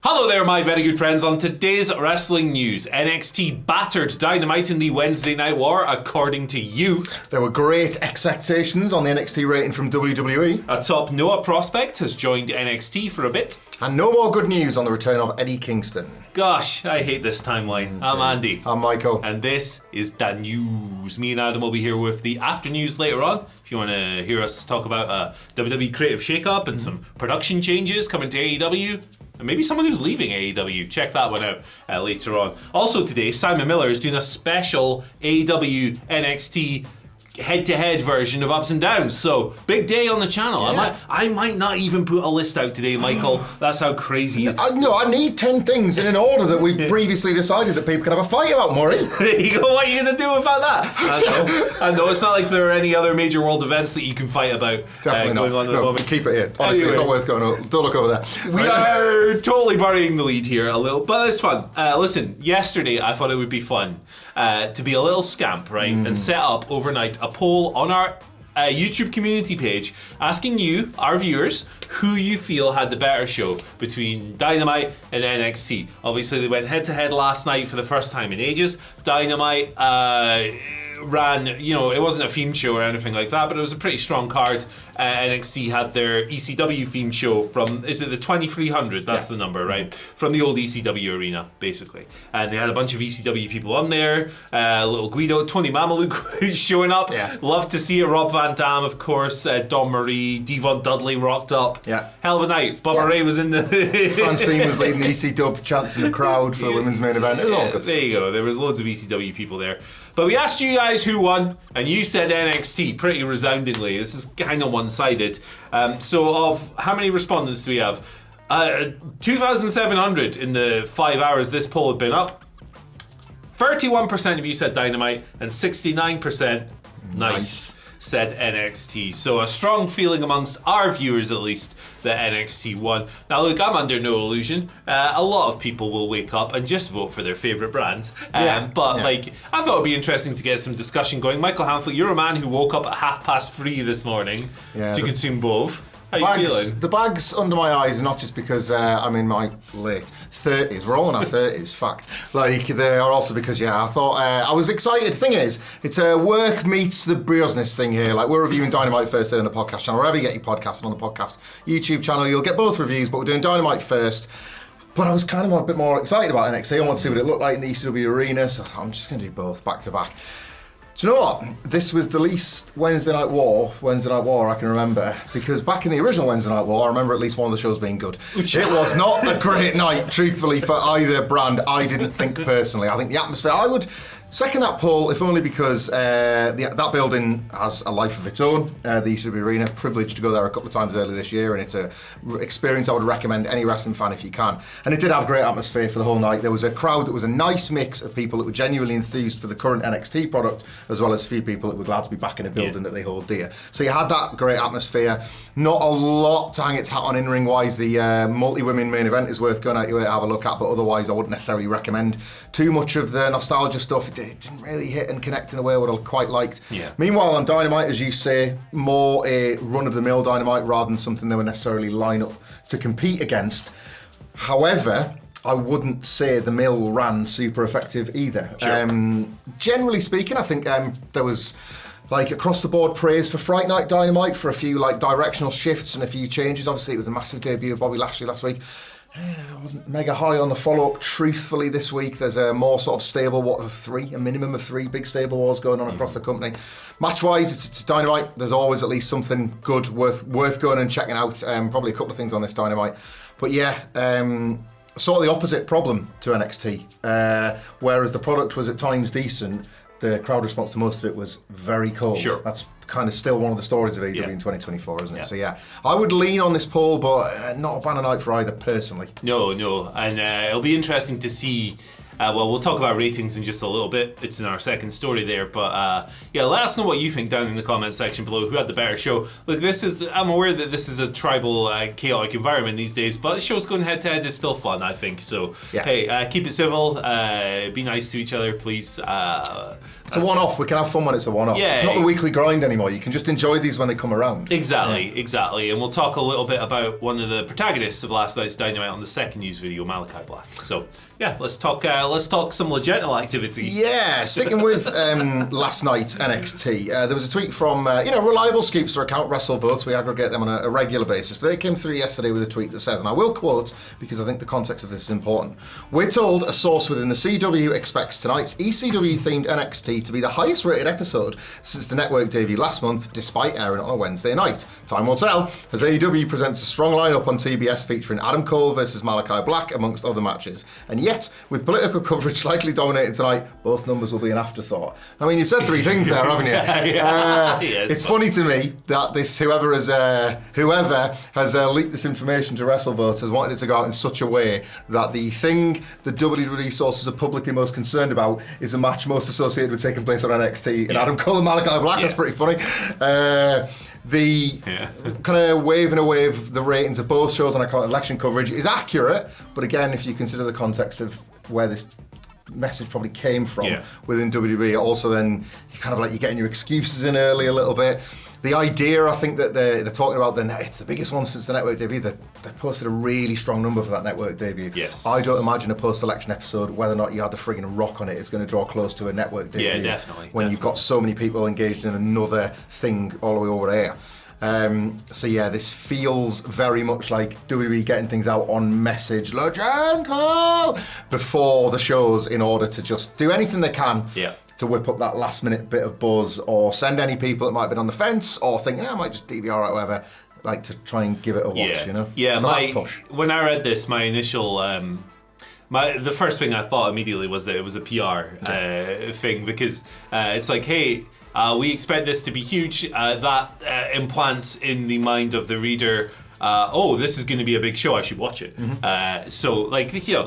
Hello there, my very good friends. On today's wrestling news, NXT battered Dynamite in the Wednesday Night War, according to you. There were great expectations on the NXT rating from WWE. A top Noah prospect has joined NXT for a bit. And no more good news on the return of Eddie Kingston. Gosh, I hate this timeline. I'm Andy. I'm Michael. And this is the news. Me and Adam will be here with the after news later on. If you want to hear us talk about WWE creative shakeup and some production changes coming to AEW. And maybe someone who's leaving AEW. Check that one out later on. Also today, Simon Miller is doing a special AEW NXT head-to-head version of Ups and Downs. So, big day on the channel. Yeah. I might not even put a list out today, Michael. That's how crazy it is. No, I need 10 things in an order that we've previously decided that people can have a fight about, Murray. There you go. What are you going to do about that? I know. It's not like there are any other major world events that you can fight about. Definitely going not. on at the moment. Keep it here. Honestly, It's not worth going on. Don't look over there. We are totally burying the lead here a little, but it's fun. Listen, yesterday I thought it would be fun to be a little scamp, right? And set up overnight a poll on our YouTube community page asking you, our viewers, who you feel had the better show between Dynamite and NXT. Obviously, they went head-to-head last night for the first time in ages. Dynamite ran, it wasn't a theme show or anything like that, but it was a pretty strong card. NXT had their ECW theme show from, is it the 2300? That's the number, right? From the old ECW arena, basically. And they had a bunch of ECW people on there. Little Guido, Tony Mamaluke showing up. Yeah. Love to see it. Rob Van Dam, of course. Don Marie, Devon Dudley rocked up. Yeah. Hell of a night. Bubba Ray was in the... Francine was leading the ECW chants in the crowd for the women's main event. It was all good. There you go. There was loads of ECW people there. But we asked you guys who won, and you said NXT pretty resoundingly. This is kind of one-sided. So of how many respondents do we have? 2,700 in the 5 hours this poll had been up. 31% of you said Dynamite, and 69% nice said NXT. So a strong feeling amongst our viewers, at least, that NXT won. Now look, I'm under no illusion. A lot of people will wake up and just vote for their favourite brand. I thought it'd be interesting to get some discussion going. Michael Hamflett, you're a man who woke up at 3:30 this morning to consume both. How are you feeling? The bags under my eyes are not just because I'm in my late 30s. We're all in our 30s, fact. They are also because, I thought I was excited. Thing is, it's a work meets the business thing here. We're reviewing Dynamite first on the podcast channel. Wherever you get your podcast and on the podcast YouTube channel, you'll get both reviews, but we're doing Dynamite first. But I was kind of a bit more excited about NXT. I want to see what it looked like in the ECW arena, so I thought I'm just going to do both back to back. Do you know what? This was the least Wednesday Night War I can remember, because back in the original Wednesday Night War, I remember at least one of the shows being good. It was not a great night, truthfully, for either brand, I didn't think personally. I think the atmosphere, I would second that poll, if only because that building has a life of its own, the ECW Arena. Privileged to go there a couple of times earlier this year, and it's an experience I would recommend any wrestling fan if you can. And it did have great atmosphere for the whole night. There was a crowd that was a nice mix of people that were genuinely enthused for the current NXT product, as well as a few people that were glad to be back in a building that they hold dear. So you had that great atmosphere. Not a lot to hang its hat on in-ring wise. The multi-women main event is worth going out your way to have a look at, but otherwise I wouldn't necessarily recommend too much of the nostalgia stuff. It didn't really hit and connect in the way I would have quite liked. Yeah. Meanwhile, on Dynamite, as you say, more a run-of-the-mill Dynamite rather than something they were necessarily line up to compete against. However, I wouldn't say the mill ran super effective either. Sure. Generally speaking, I think there was across the board praise for Fright Night Dynamite for a few directional shifts and a few changes. Obviously, it was a massive debut of Bobby Lashley last week. I wasn't mega high on the follow-up. Truthfully, this week there's a more sort of stable, a minimum of three big stable wars going on across the company. Match-wise, it's Dynamite. There's always at least something good worth going and checking out. Probably a couple of things on this Dynamite. But sort of the opposite problem to NXT. Whereas the product was at times decent, the crowd response to most of it was very cold. Sure. That's kind of still one of the stories of AEW in 2024, isn't it? So I would lean on this poll, but not a banner night for either, personally. No, and it'll be interesting to see. We'll talk about ratings in just a little bit. It's in our second story there, but let us know what you think down in the comments section below. Who had the better show? Look, I'm aware that this is a tribal, chaotic environment these days, but shows going head to head is still fun, I think. So hey, keep it civil. Be nice to each other, please. It's a one-off. We can have fun when it's a one-off. Yeah, it's not the weekly grind anymore. You can just enjoy these when they come around. Exactly. And we'll talk a little bit about one of the protagonists of last night's Dynamite on the second news video, Malachi Black. So yeah, let's talk some legitimate activity. Yeah, sticking with last night's NXT, there was a tweet from reliable scoops or account WrestleVotes. We aggregate them on a regular basis, but they came through yesterday with a tweet that says, and I will quote because I think the context of this is important. We're told a source within the CW expects tonight's ECW-themed NXT to be the highest-rated episode since the network debut last month, despite airing on a Wednesday night. Time will tell, as AEW presents a strong lineup on TBS featuring Adam Cole versus Malachi Black, amongst other matches. And yet, with political coverage likely dominating tonight, both numbers will be an afterthought. I mean, you said three things there, haven't you? It's funny to me that whoever has leaked this information to WrestleVotes has wanted it to go out in such a way that the thing the WWE sources are publicly most concerned about is a match most associated with taking place on NXT and Adam Cole and Malachi Black. That's pretty funny. The kind of waving away of the ratings of both shows on account of election coverage is accurate, but again, if you consider the context of where this message probably came from within WWE, also then you're getting your excuses in early a little bit. The idea, I think, that they're talking about, it's the biggest one since the network debut. They posted a really strong number for that network debut. Yes. I don't imagine a post-election episode, whether or not you had the friggin' Rock on it, is going to draw close to a network debut. Yeah, definitely. When you've got so many people engaged in another thing all the way over there. This feels very much like WWE getting things out on message, Legend Call, before the shows in order to just do anything they can to whip up that last minute bit of buzz or send any people that might have been on the fence or think, I might just DVR or whatever, like to try and give it a watch, you know? Yeah, when I read this, my initial... the first thing I thought immediately was that it was a PR thing because it's like, hey, we expect this to be huge. That implants in the mind of the reader, this is going to be a big show, I should watch it.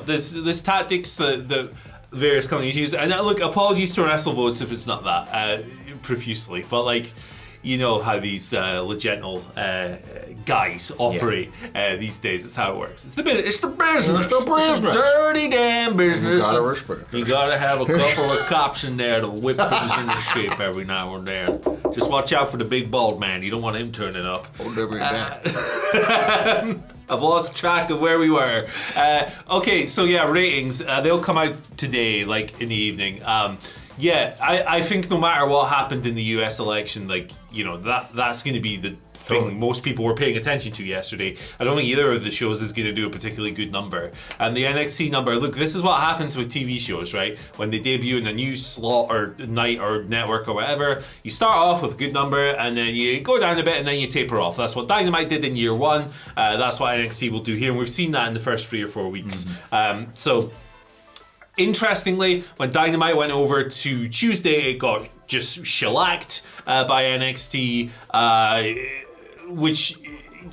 There's tactics that various companies use. And look, apologies to WrestleVotes if it's not that profusely, but you know how these legitinal guys operate these days. It's how it works. It's the business. It's the business. It's the dirty damn business. You gotta have a couple of cops in there to whip things into shape every now and then. Just watch out for the big bald man. You don't want him turning up. I've lost track of where we were. Ratings. They'll come out today, in the evening. I think no matter what happened in the US election, that's going to be the thing most people were paying attention to yesterday. I don't think either of the shows is going to do a particularly good number. And the NXT number, look, this is what happens with TV shows, right? When they debut in a new slot or night or network or whatever, you start off with a good number and then you go down a bit and then you taper off. That's what Dynamite did in year one. That's what NXT will do here. And we've seen that in the first 3 or 4 weeks. Interestingly, when Dynamite went over to Tuesday, it got just shellacked by NXT, which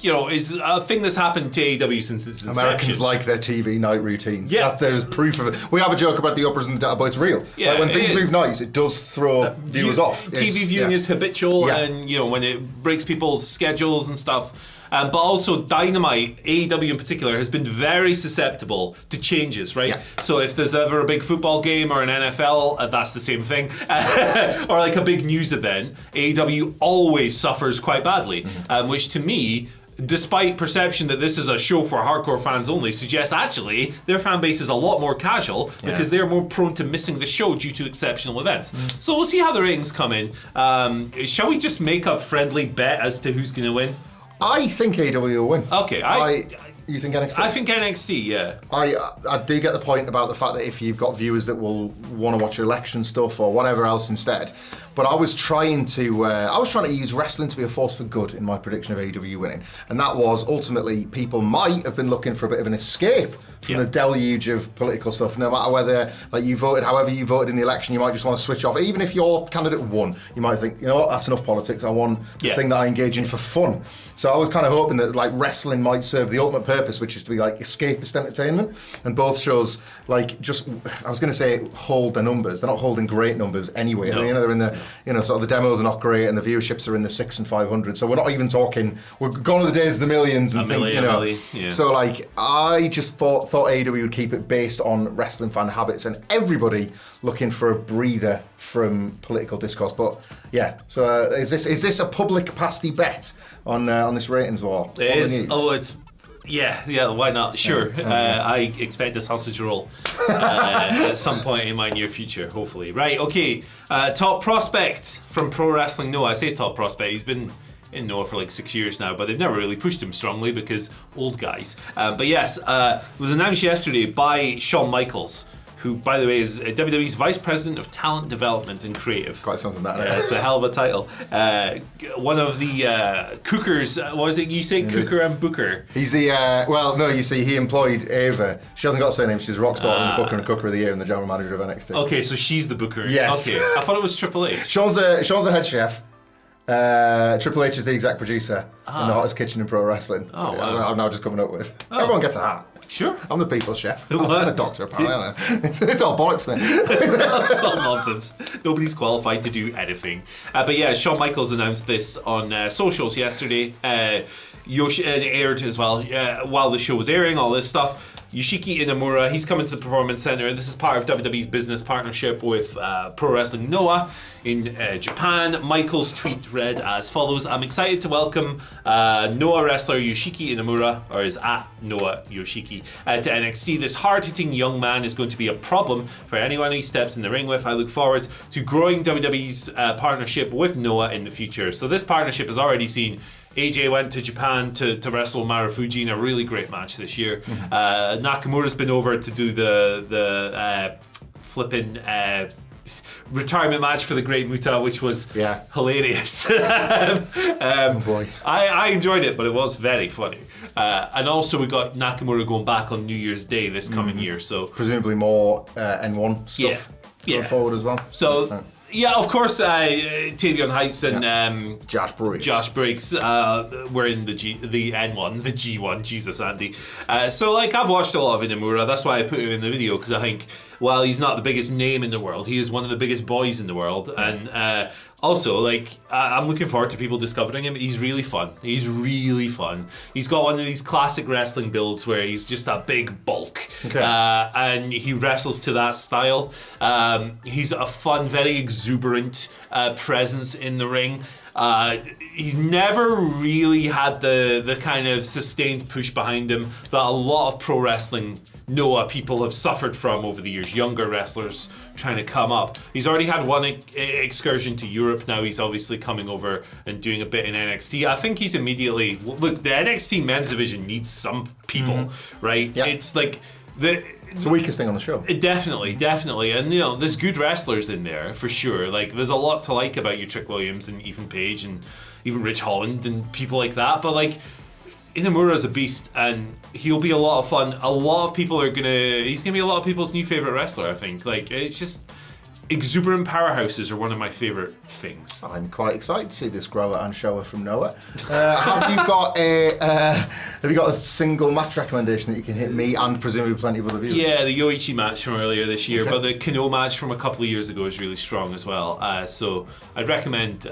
is a thing that's happened to AEW since its inception. Americans like their TV night routines. Yeah. There's proof of it. We have a joke about the uppers and the downs, but it's real. Yeah, when things move nights, it does throw viewers off. TV viewing is habitual, and when it breaks people's schedules and stuff. But also Dynamite, AEW in particular, has been very susceptible to changes, right? Yeah. So if there's ever a big football game or an NFL, that's the same thing, or a big news event, AEW always suffers quite badly, which to me, despite perception that this is a show for hardcore fans only, suggests actually their fan base is a lot more casual because they're more prone to missing the show due to exceptional events. So we'll see how the ratings come in. Shall we just make a friendly bet as to who's going to win? I think AEW will win. Okay, you think NXT? I think NXT, yeah. I do get the point about the fact that if you've got viewers that will want to watch election stuff or whatever else instead, but I was trying to use wrestling to be a force for good in my prediction of AEW winning, and that was ultimately people might have been looking for a bit of an escape from the deluge of political stuff. No matter whether you voted, however you voted in the election, you might just want to switch off. Even if your candidate won, you might think, what, that's enough politics. I want the thing that I engage in for fun. So I was kind of hoping that wrestling might serve the ultimate purpose, which is to be escapist entertainment. And both shows I was going to say hold their numbers. They're not holding great numbers anyway. No. They're in the sort of the demos are not great and the viewerships are in the 600 and 500. So we're not even talking. We're gone to the days of the millions and things. So I just thought thought AEW would keep it based on wrestling fan habits and everybody looking for a breather from political discourse. But yeah, so is this a public capacity bet on this ratings war? It is. Oh, it's. Yeah, why not? Sure. I expect a sausage roll at some point in my near future, hopefully. Right, okay. Top prospect from Pro Wrestling Noah. I say top prospect, he's been in Noah for like 6 years now, but they've never really pushed him strongly because old guys. But yes, it was announced yesterday by Shawn Michaels, who, by the way, is WWE's Vice President of Talent Development and Creative. Quite something that. It's a hell of a title. One of the cookers, what was it you say, Cooker and Booker? He's the, you see, he employed Ava. She hasn't got a surname, she's Rockstar and the Booker and Cooker of the Year and the General Manager of NXT. Okay, so she's the Booker. Yes. Okay, I thought it was Triple H. Sean's a head chef. Triple H is the exec producer in the hottest kitchen in pro wrestling. Oh, wow. I'm now just coming up with. Everyone gets a hat. Sure. I'm the people's chef. I'm a doctor, apparently. It's all bollocks, man. It's all nonsense. Nobody's qualified to do anything. But yeah, Shawn Michaels announced this on socials yesterday. It aired as well while the show was airing, all this stuff. Yoshiki Inamura, he's coming to the Performance Center. This is part of WWE's business partnership with Pro Wrestling Noah in Japan. Michael's tweet read as follows: I'm excited to welcome Noah wrestler Yoshiki Inamura, or is at Noah Yoshiki, to NXT. This hard-hitting young man is going to be a problem for anyone he steps in the ring with. I look forward to growing WWE's partnership with Noah in the future. So this partnership has already seen AJ went to Japan to wrestle Marufuji in a really great match this year. Nakamura's been over to do the flipping retirement match for the Great Muta, which was hilarious. Oh boy. I enjoyed it, but it was very funny. And also we got Nakamura going back on New Year's Day this coming year. So presumably more N1 stuff going forward as well. So. Yeah, of course, Tavion Heights and Josh Briggs were in the N1, the G1, Jesus, Andy. So, like, I've watched a lot of Inamura, that's why I put him in the video, because I think, while he's not the biggest name in the world, he is one of the biggest boys in the world, and also, like, I'm looking forward to people discovering him. He's really fun. He's got one of these classic wrestling builds where he's just a big bulk. Okay. And he wrestles to that style. He's a fun, very exuberant presence in the ring. He's never really had the kind of sustained push behind him that a lot of pro wrestling Noah people have suffered from over the years, younger wrestlers trying to come up. He's already had one excursion to Europe. Now he's obviously coming over and doing a bit in NXT. I think he's immediately, look, the NXT men's division needs some people, right? Yep. It's like it's the weakest thing on the show. Definitely. And, you know, there's good wrestlers in there, for sure. Like, there's a lot to like about your Trick Williams and Ethan Page and even Rich Holland and people like that. But, like, Inamura's a beast, and he'll be a lot of fun. He's gonna be a lot of people's new favorite wrestler, I think. Like, it's just, exuberant powerhouses are one of my favorite things. I'm quite excited to see this grower and shower from Noah. Have you got a single match recommendation that you can hit me and presumably plenty of other viewers? Yeah, the Yoichi match from earlier this year, Okay. but the Kano match from a couple of years ago is really strong as well. So I'd recommend,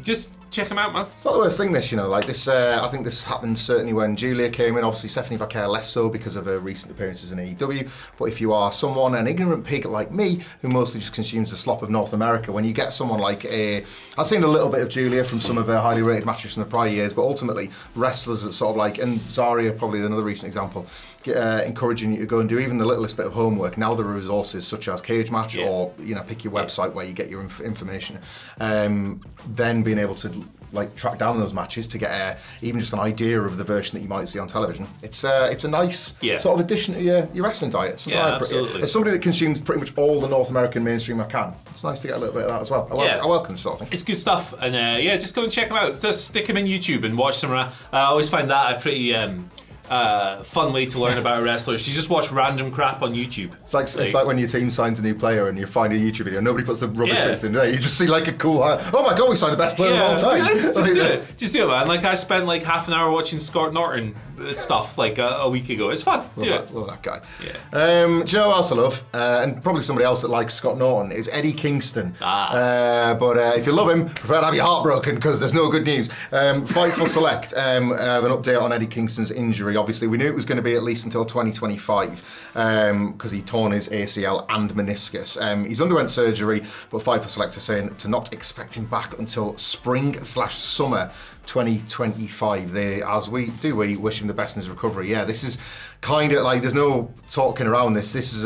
just check them out, man. It's not the worst thing, this, you know, like this, I think this happened certainly when Julia came in. Obviously, Stephanie Vaquer less so because of her recent appearances in AEW. But if you are someone, an ignorant pig like me, who mostly just consumes the slop of North America, when you get someone like I've seen a little bit of Julia from some of her highly rated matches from the prior years, but ultimately, wrestlers that sort of like, and Zarya probably another recent example, encouraging you to go and do even the littlest bit of homework. Now there are resources such as Cage Match or, you know, pick your website where you get your information. Then being able to like track down those matches to get even just an idea of the version that you might see on television. It's a nice sort of addition to your wrestling diet. Absolutely. As somebody that consumes pretty much all the North American mainstream I can, it's nice to get a little bit of that as well. I welcome this sort of thing. It's good stuff, and just go and check them out. Just stick them in YouTube and watch them. I always find that a pretty fun way to learn about a wrestler. You just watch random crap on YouTube. It's like when your team signs a new player and you find a YouTube video. Nobody puts the rubbish bits in there. You just see like a cool, oh my god, we signed the best player of all time. Just do it, man. Like, I spent like half an hour watching Scott Norton stuff like a week ago. It's fun. Love that guy. Yeah. Do you know who else I love? And probably somebody else that likes Scott Norton is Eddie Kingston. But if you love him, prepare to have your heart broken because there's no good news. Fightful Select have an update on Eddie Kingston's injury. Obviously, we knew it was going to be at least until 2025 because he torn his ACL and meniscus. He's underwent surgery, but Fightful Select are saying to not expect him back until spring/summer 2025. We wish him the best in his recovery. Yeah, this is kind of like, there's no talking around this. This is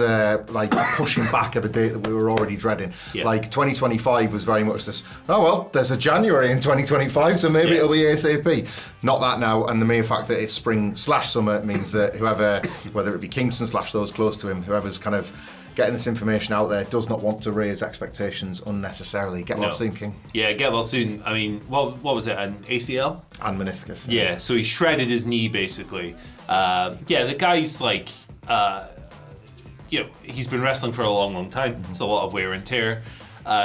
like pushing back of a date that we were already dreading. Yeah. Like 2025 was very much this, oh well, there's a January in 2025, so maybe it'll be ASAP. Not that now, and the mere fact that it's spring/summer means that whoever, whether it be Kingston / those close to him, whoever's kind of getting this information out there does not want to raise expectations unnecessarily. Get well soon, King. Yeah, get well soon. I mean, what was it, an ACL? And meniscus. Yeah, so he shredded his knee, basically. The guy's like, he's been wrestling for a long time. It's a lot of wear and tear.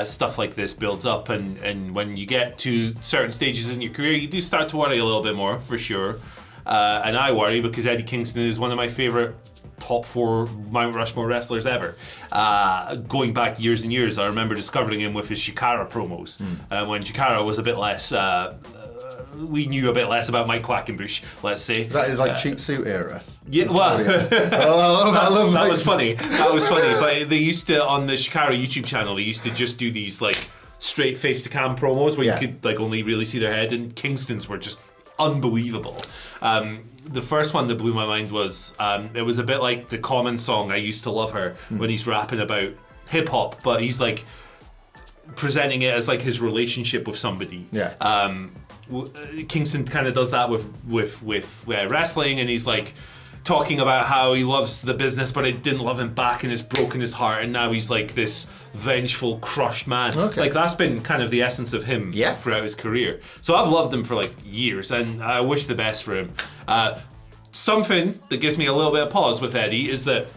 Stuff like this builds up, and when you get to certain stages in your career, you do start to worry a little bit more, for sure. And I worry because Eddie Kingston is one of my favourite top 4 Mount Rushmore wrestlers ever. Going back years and years, I remember discovering him with his Chikara promos. When Chikara was a bit less, we knew a bit less about Mike Quackenbush, let's say. That is like cheap suit era. Yeah, well, I love that was funny. That was funny. But they used to, on the Chikara YouTube channel, they used to just do these like straight face to cam promos where you could like only really see their head, and Kingston's were just unbelievable. The first one that blew my mind was it was a bit like the Common song "I Used to Love Her" when he's rapping about hip hop, but he's like presenting it as like his relationship with somebody. Kingston kind of does that with wrestling, and he's like talking about how he loves the business, but it didn't love him back, and it's broken his heart, and now he's like this vengeful, crushed man. Like that's been kind of the essence of him throughout his career. So I've loved him for like years, and I wish the best for him. Something that gives me a little bit of pause with Eddie is that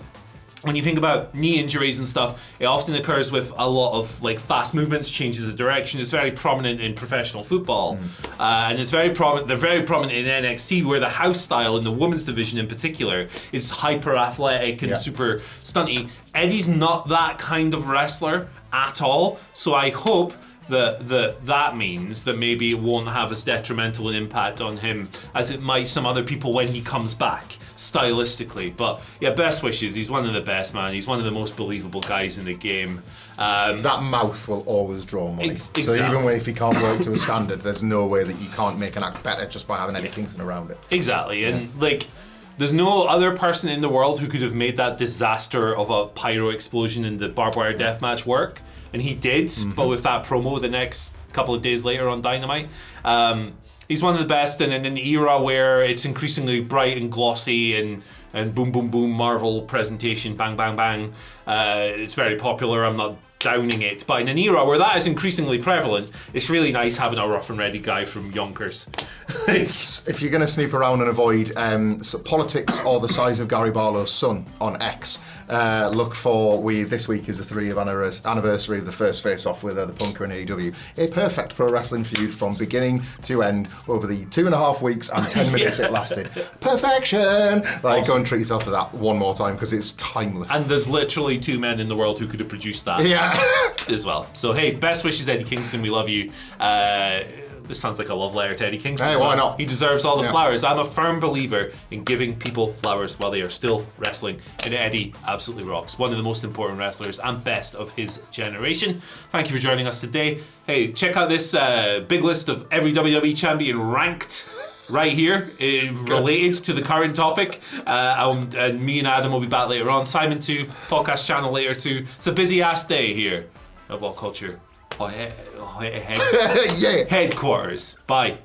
when you think about knee injuries and stuff, it often occurs with a lot of like fast movements, changes of direction. It's very prominent in professional football, and it's very prominent. They're very prominent in NXT, where the house style in the women's division in particular is hyper athletic and super stunty. Eddie's not that kind of wrestler at all, so I hope that means that maybe it won't have as detrimental an impact on him as it might some other people when he comes back stylistically. But yeah, best wishes. He's one of the best, man. He's one of the most believable guys in the game. That mouth will always draw money. Exactly. So even if he can't work to a standard, there's no way that you can't make an act better just by having Eddie Kingston around it. Exactly. And like, there's no other person in the world who could have made that disaster of a pyro explosion in the barbed wire deathmatch work. And he did, but with that promo the next couple of days later on Dynamite. He's one of the best, and in an era where it's increasingly bright and glossy and boom, boom, boom, Marvel presentation, bang, bang, bang. It's very popular. I'm not downing it, but in an era where that is increasingly prevalent, it's really nice having a rough and ready guy from Yonkers. If you're going to snoop around and avoid politics or the size of Gary Barlow's son on X, look for, this week is the 3-year anniversary of the first face-off with the Punker and AEW. A perfect pro wrestling feud from beginning to end over the 2.5 weeks and 10 minutes it lasted. Perfection! Like, go and treat yourself to that one more time because it's timeless. And there's literally 2 men in the world who could have produced that as well. So hey, best wishes, Eddie Kingston. We love you. This sounds like a love letter to Eddie Kingston. Hey, why not? He deserves all the flowers. I'm a firm believer in giving people flowers while they are still wrestling, and Eddie absolutely rocks. One of the most important wrestlers and best of his generation. Thank you for joining us today. Hey, check out this big list of every WWE champion ranked right here, related to the current topic. And me and Adam will be back later on. Simon too, podcast channel later too. It's a busy ass day here at WhatCulture. Headquarters. Bye.